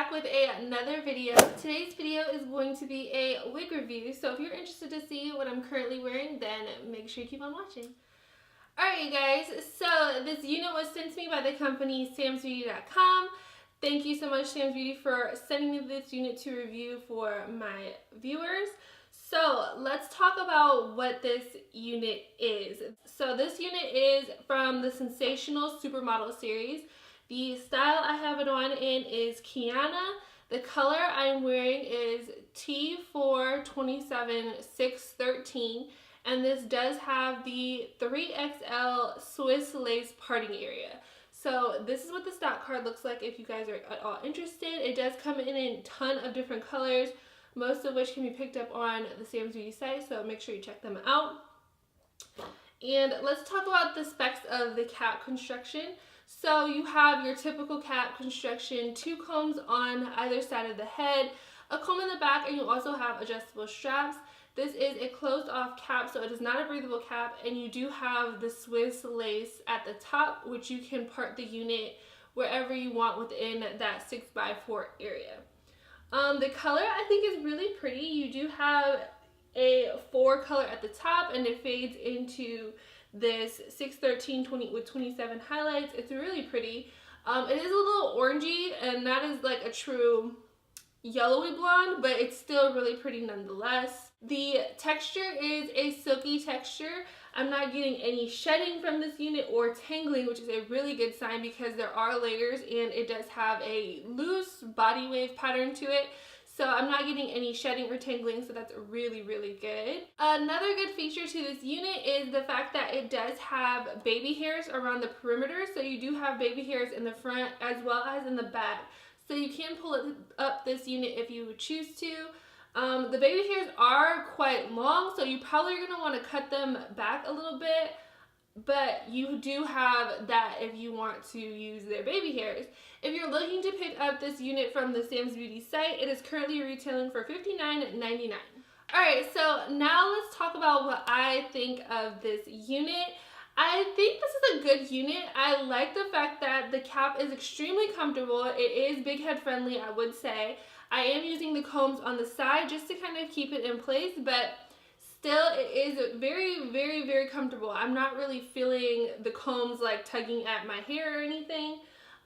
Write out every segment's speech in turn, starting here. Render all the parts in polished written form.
back with another video. Today's video is going to be a wig review, so if you're interested to see what I'm currently wearing, then make sure you keep on watching. Alright you guys, so this unit was sent to me by the company SAMSBEAUTY.com. Thank you so much, SAMSBEAUTY, for sending me this unit to review for my viewers. So let's talk about what this unit is. So this unit is from the Sensationnal Supermodel series. The style I have it on in is Kiana. The color I'm wearing is T427-613, and this does have the 3XL Swiss lace parting area. So this is what the stock card looks like if you guys are at all interested. It does come in a ton of different colors, most of which can be picked up on the SAMSBEAUTY site, so make sure you check them out. And let's talk about the specs of the cap construction. So you have your typical cap construction, 2 combs on either side of the head, a comb in the back, and you also have adjustable straps. This is a closed off cap, so it is not a breathable cap, and you do have the Swiss lace at the top, which you can part the unit wherever you want within that 6x4 area. The color I think is really pretty. You do have a 4 color at the top, and it fades into this 613 with 27 highlights. It's really pretty. It is a little orangey and not as like a true yellowy blonde, but it's still really pretty nonetheless. The texture is a silky texture. I'm not getting any shedding from this unit or tangling, which is a really good sign because there are layers and it does have a loose body wave pattern to it. So I'm not getting any shedding or tangling, so that's really, really good. Another good feature to this unit is the fact that it does have baby hairs around the perimeter. So you do have baby hairs in the front as well as in the back. So you can pull it up this unit if you would choose to. The baby hairs are quite long, so you probably are going to want to cut them back a little bit. But you do have that if you want to use their baby hairs. If you're looking to pick up this unit from the SAMSBEAUTY site, it is currently retailing for $59.99. Alright, so now let's talk about what I think of this unit. I think this is a good unit. I like the fact that the cap is extremely comfortable. It is big head friendly, I would say. I am using the combs on the side just to kind of keep it in place, but still, it is very, very, very comfortable. I'm not really feeling the combs like tugging at my hair or anything.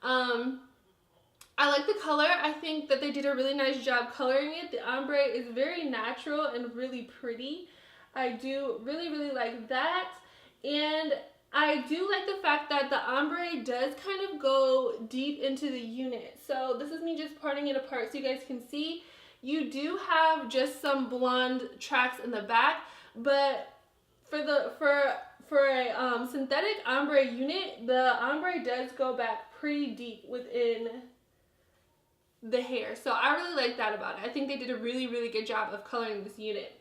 I like the color. I think that they did a really nice job coloring it. The ombre is very natural and really pretty. I do really, really like that. And I do like the fact that the ombre does kind of go deep into the unit. So this is me just parting it apart so you guys can see. You do have just some blonde tracks in the back, but for a synthetic ombre unit, the ombre does go back pretty deep within the hair. So I really like that about it. I think they did a really, really good job of coloring this unit.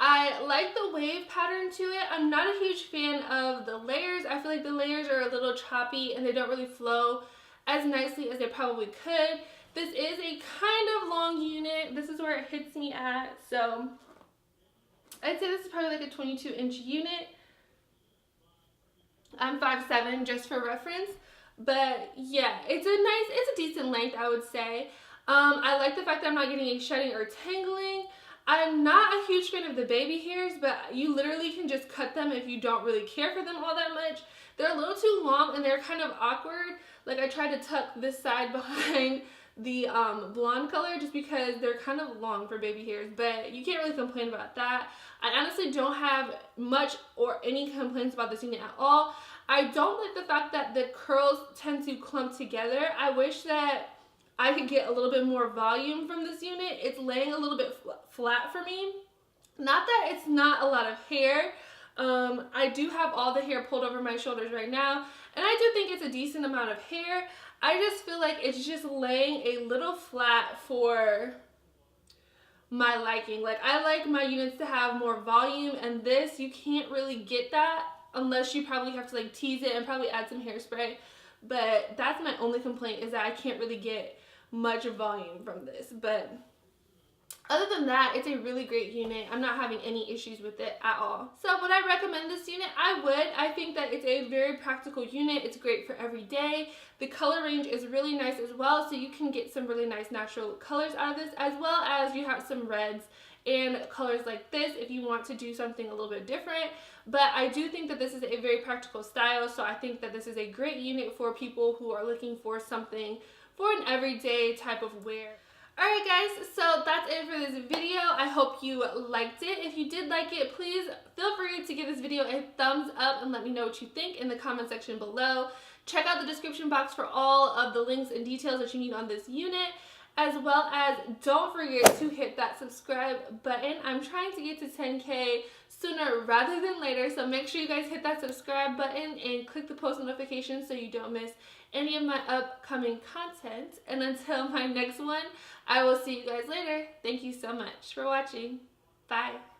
I like the wave pattern to it. I'm not a huge fan of the layers. I feel like the layers are a little choppy and they don't really flow as nicely as they probably could. This is a kind of long unit. This is where it hits me at. So I'd say this is probably like a 22-inch unit. I'm 5'7", just for reference. But yeah, it's a decent length, I would say. I like the fact that I'm not getting any shedding or tangling. I'm not a huge fan of the baby hairs, but you literally can just cut them if you don't really care for them all that much. They're a little too long and they're kind of awkward. Like I tried to tuck this side behind the blonde color just because they're kind of long for baby hairs, but you can't really complain about that. I honestly don't have much or any complaints about this unit at all. I don't like the fact that the curls tend to clump together. I wish that I could get a little bit more volume from this unit. It's laying a little bit flat for me. Not that it's not a lot of hair. I do have all the hair pulled over my shoulders right now, and I do think it's a decent amount of hair. I just feel like it's just laying a little flat for my liking. Like I like my units to have more volume, and this, you can't really get that unless you probably have to like tease it and probably add some hairspray. But that's my only complaint, is that I can't really get much volume from this. But other than that, it's a really great unit. I'm not having any issues with it at all. So would I recommend this unit? I would. I think that it's it's a very practical unit. It's great for every day. The color range is really nice as well, so you can get some really nice natural colors out of this, as well as you have some reds and colors like this if you want to do something a little bit different. But I do think that this is a very practical style, so I think that this is a great unit for people who are looking for something for an everyday type of wear. Alright guys, so that's it for this video. I hope you liked it. If you did like it, please feel free to give this video a thumbs up and let me know what you think in the comment section below. Check out the description box for all of the links and details that you need on this unit, as well as don't forget to hit that subscribe button. I'm trying to get to 10K sooner rather than later, so make sure you guys hit that subscribe button and click the post notifications so you don't miss any of my upcoming content. And until my next one, I will see you guys later. Thank you so much for watching. Bye.